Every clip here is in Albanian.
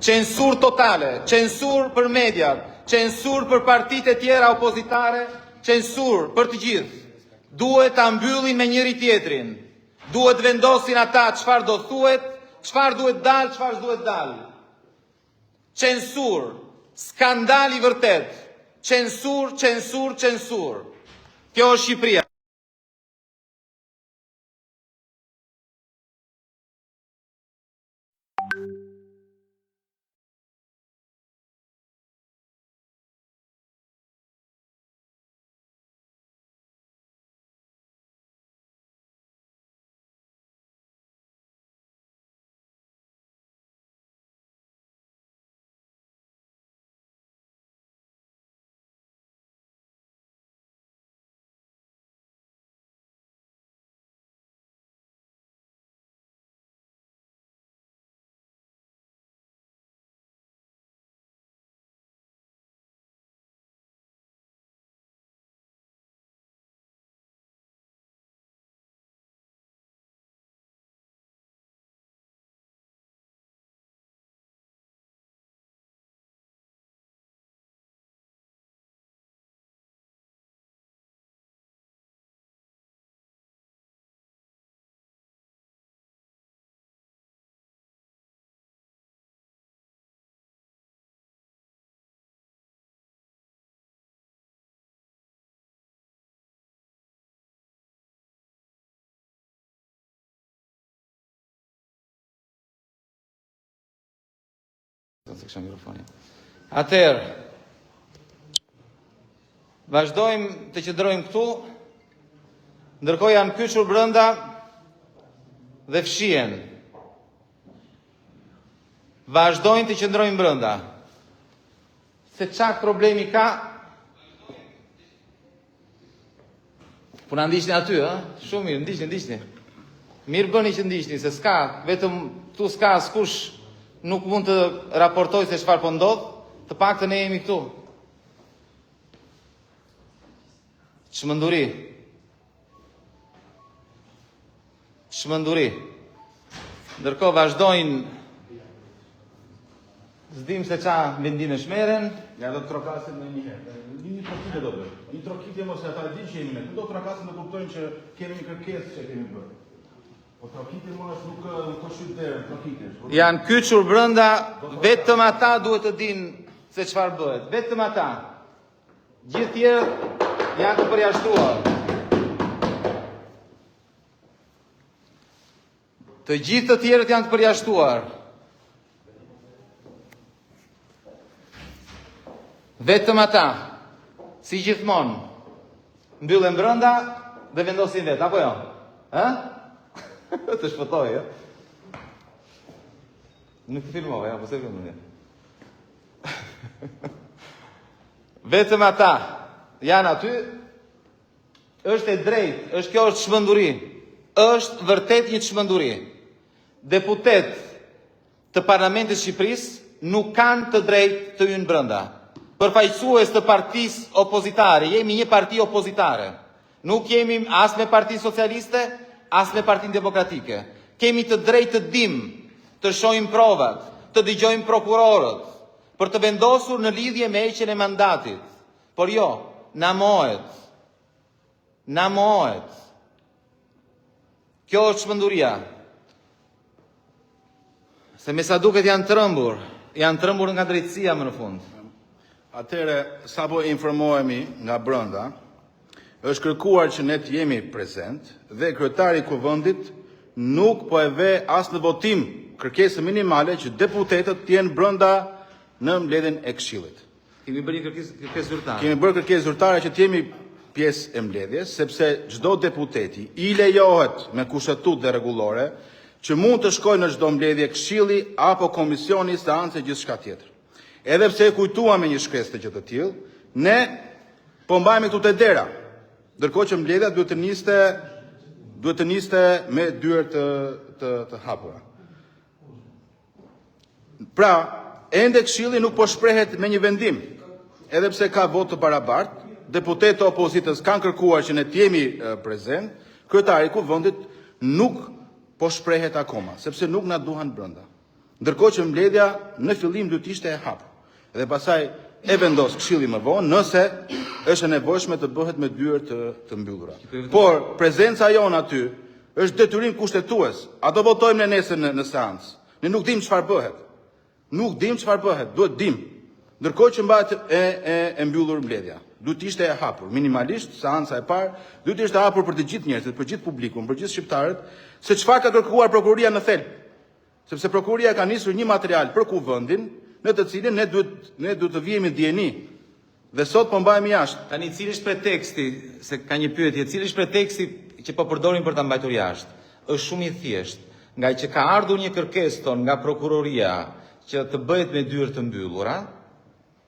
censur totale, censur për mediat, censur për partitë e tjera opozitare, censur për të gjithë. Duhet ta mbyllin me njëri tjetrin. Duhet vendosin ata çfarë do thuhet, çfarë duhet dalë, çfarë s'duhet dalë. Censur, skandal i vërtet. Censur, censur, censur. Kjo është Shqipëria. Atëherë, vazhdojmë të qëndrojmë këtu, ndërkohë janë kyçur brenda dhe fshihen. Vazhdojnë të qëndrojnë brenda. Se çak problemi ka? Po na ndiqni aty, ë? Shumë mirë, ndiqni. Mirë bëni që ndiqni, se s'ka, vetëm tu s'ka askush nuk mund të raportoj se çfarë po ndodh, të paktën ne jemi këtu. Çmenduri. Ndërkohë vazhdojnë, s'dim se ça vendime shmeren. Ja do të trokasin me një herë. Një trokitje do bëj. Një trokitje mos ata dinë që jemi ne. Do trokasin do kuptojnë që kemi një kërkesë që kemi bërë. Po trokitje mos nuk ka shqyrë trokitje. Janë kyçur brenda, vetëm ata duhet të dinë se çfarë bëhet. Vetëm ata. Gjithë tjerët janë të përjashtuar. Të gjithë të tjerët janë të përjashtuar. Vetëm ata, si gjithmonë, mbyllen brenda dhe vendosin vetë, apo jo? Ë? Të shpëtoj, ja? Nuk të filmove, ja, po se filmove. Vetëm ata janë aty, është e drejtë, kjo është çmenduri. Është vërtet një çmenduri. Deputet të Parlamentit të Shqipërisë nuk kanë të drejtë të hyjnë brenda. Përfaqësues të partisë opozitare, jemi një parti opozitare. Nuk jemi as me Partinë Socialiste, as me Partinë Demokratike. Kemi të drejtë të dimë, të shohim provat, të dëgjojmë prokurorët, për të vendosur në lidhje me heqjen e mandatit. Por jo, na mohet. Kjo është çmenduria. Se me sa duket janë trembur nga drejtësia më në fund. Atëre, sa po informohemi nga brenda, është kërkuar që ne të jemi prezent dhe kryetari i kuvendit nuk po e ve as në votim kërkesën minimale që deputetët të jenë brenda në mbledhjen e Këshillit. Kemi bërë kërkesë zyrtare. Kemi bërë kërkesë zyrtare që të jemi pjesë e mbledhjes, sepse çdo deputeti i lejohet me kushtetutë dhe rregullore që mund të shkojë në çdo mbledhje Këshilli apo komisioni, seancë e gjithçka tjetër. Edhe pse e kujtuam me një shkresë të gjë të tillë, ne po mbajmë këtu te dera. Ndërkohë që mbledhja duhet të niste me dyert të hapura. Pra, ende Këshilli nuk po shprehet me një vendim. Edhe pse ka votë të barabartë, deputetët e opozitës kanë kërkuar që ne të jemi prezent, kryetari i kuvendit nuk po shprehet akoma, sepse nuk na duhan brenda. Ndërkohë që mbledhja në fillim duhet ishte e hapur. Dhe pastaj e vendos Këshilli më vonë nëse është e nevojshme të bëhet me dyert të mbyllura. Por prezenca jonë aty është detyrim kushtetues. A do votojmë ne nesër në seancë? Ne nuk dim çfarë bëhet. Nuk dim çfarë bëhet, duhet dim. Ndërkohë që mbahet e mbyllur mbledhja. Duhet ishte e hapur, minimalisht seanca e parë, duhet ishte e hapur për të gjithë njerëzit, për gjithë publikun, për gjithë shqiptarët, se çfarë ka kërkuar prokuroria në thelb. Sepse prokuroria ka nisur një material për kuvendin, në të cilin ne duhet të vijemi dieni. Dhe sot po mbahemi jashtë. Tani cili është preteksti, se ka një pyetje, cili është preteksti që po përdorin për ta mbajtur jashtë? Është shumë i thjeshtë, nga që ka ardhur një kërkesë ton nga prokuroria që të bëhet me dyert të mbyllura,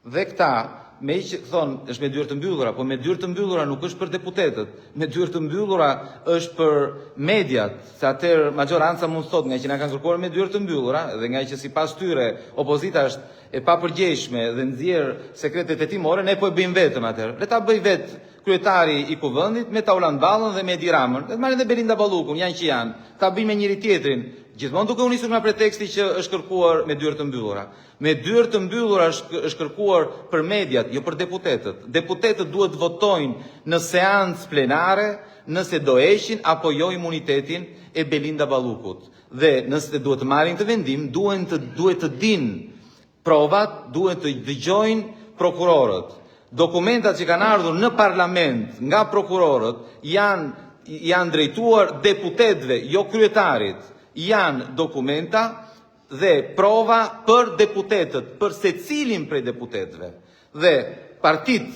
dhe këta me që thonë është me dyert të mbyllura, po me dyert të mbyllura nuk është për deputetët, me dyert të mbyllura është për mediat, se atëherë maggioranca mund thotë nga që na kanë kërkuar me dyert të mbyllura dhe nga që sipas tyre opozita është e papërgjegjshme dhe nxjerr sekretet hetimore, ne po e bëjmë vetëm atëherë. Le ta bëj vetë kryetari i kuvendit me Taulan Ballën dhe me Edi Ramën. Le të marrin dhe Belinda Ballukun, janë që janë. Ta bëjmë me njëri tjetrin. Gjithmonë duke u nisur nga preteksti që është kërkuar me dyert të mbyllura. Me dyert të mbyllura është kërkuar për mediat, jo për deputetët. Deputetët duhet votojnë në seancë plenare nëse do heqin apo jo imunitetin e Belinda Ballukut. Dhe nëse duhet të marrin të vendim, duhet të dinë provat, duhet të dëgjojnë prokurorët. Dokumentat që kanë ardhur në parlament nga prokurorët janë drejtuar deputetëve, jo kryetarit. Janë dokumenta dhe prova për deputetët, për secilin prej deputetëve. Dhe partit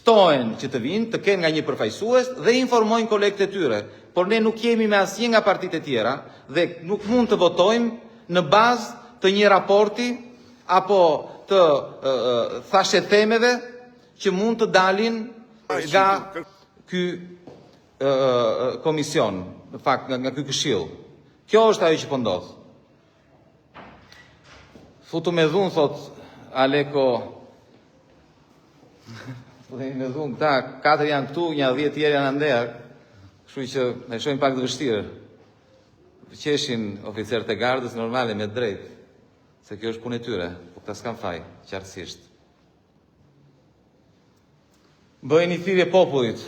ftohen që të vinë, të kenë nga një përfaqësues dhe informojnë kolegët e tyre. Por ne nuk jemi me asnjë nga partitë e tjera dhe nuk mund të votojmë në bazë të një raporti apo të thashetemeve që mund të dalin nga ky komision, në fakt nga ky këshill. Kjo është ajo që po ndodh. Futu me dhun, thot Aleko. Futu me dhun, këta 4 janë këtu, një 10 tjerë janë nder. Kështu që ne shohim pak të vështirë. Qeshin oficerët e gardës normale me drejt, se kjo është punë e tyre, po këta s'kan faj, qartësisht. Bëjnë i thirrje popullit.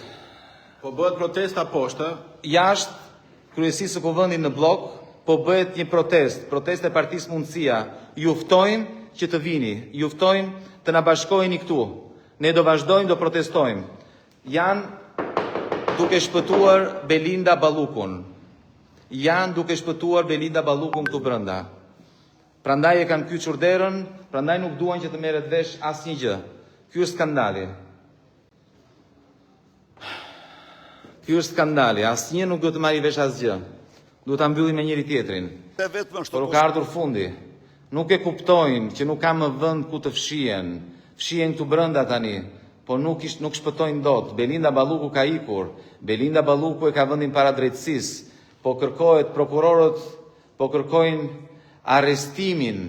Po bëhet protesta poshtë. Jashtë kryesisë së kuvendit në blok, po bëhet një protestë e Partisë Mundësia. Ju ftojmë që të vini, ju ftojmë të na bashkoheni këtu. Ne do vazhdojmë, do protestojmë. Janë duke shpëtuar Belinda Ballukun. Janë duke shpëtuar Belinda Ballukun këtu brenda. Prandaj e kanë kyçur derën, prandaj nuk duan që të merret vesh asnjë gjë. Ky është skandali. Ky është skandali, asnjë nuk duhet të marrë vesh asgjë. Duhet ta mbyllim me njëri tjetrin. Por ka ardhur fundi. Nuk e kuptojnë që nuk ka më vend ku të fshihen. Fshihen këtu brenda tani, po nuk shpëtojnë dot. Belinda Balluku ka ikur. Belinda Balluku e ka vendin para drejtësisë. Po kërkohet, prokurorët po kërkojnë arrestimin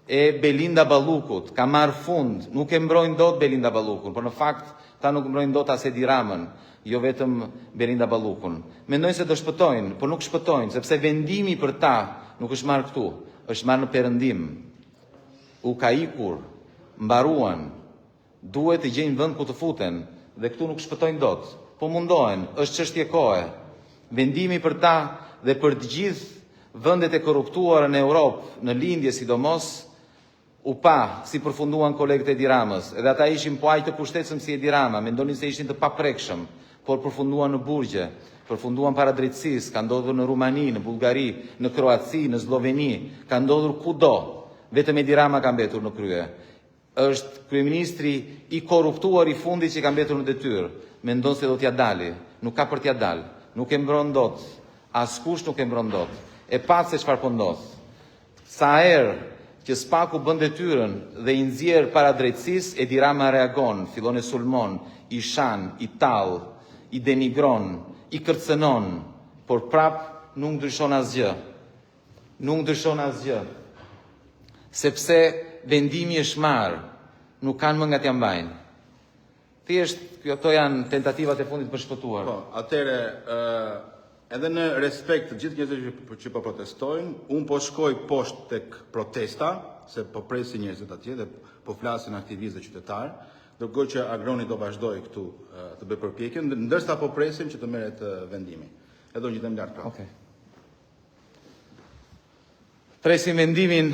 e Belinda Ballukut. Ka marrë fund. Nuk e mbrojnë dot Belinda Ballukun, por në fakt ta nuk mbrojnë dot as Edi Ramën. Jo vetëm Belinda Ballukun. Mendojnë se do shpëtojnë, por nuk shpëtojnë, sepse vendimi për ta nuk është marrë këtu, është marrë në Perëndim. U ka ikur, mbaruan, duhet të gjejnë vend ku të futen, dhe këtu nuk shpëtojnë dot. Po mundohen, është çështje kohe. Vendimi për ta dhe për të gjithë vendet e korruptuara në Europë, në lindje sidomos, u pa si përfunduan kolegët e Edi Ramës. Edhe ata ishin po aq të kushtetshëm si Edi Rama, mendonin se ishin të paprekshëm, por përfunduan në burgje, përfunduan para drejtësisë, ka ndodhur në Rumani, në Bullgari, në Kroaci, në Zlloveni, ka ndodhur kudo. Vetëm Edi Rama ka mbetur në krye. Është kryeministri i korruptuar i fundit që ka mbetur në detyrë. Mendon se do t'ia dali, nuk ka për t'ia dalë, nuk e mbron dot. Askush nuk e mbron dot. E pa se çfarë po ndodh. Sa herë që Spaku bën detyrën dhe i nxjerr para drejtësisë, Edi Rama reagon, fillon e sulmon, i shan, i tall, i denigron, i kërcënon, por prap nuk ndryshon asgjë. Nuk ndryshon asgjë. Sepse vendimi është marrë, nuk kanë më nga t'ja mbajnë. Thjesht këto janë tentativat e fundit për shpëtuar. Po, atëre Edhe në respekt të gjithë njerëzve që po protestojnë, unë po shkoj poshtë tek protesta, se po presin njerëzit atje dhe po flasin aktivistë dhe qytetarë, ndërkohë që Agroni do vazhdoj këtu të bëj përpjekjen, ndërsa po presim që të merret vendimi. Edhe unë gjitem lart. Presim vendimin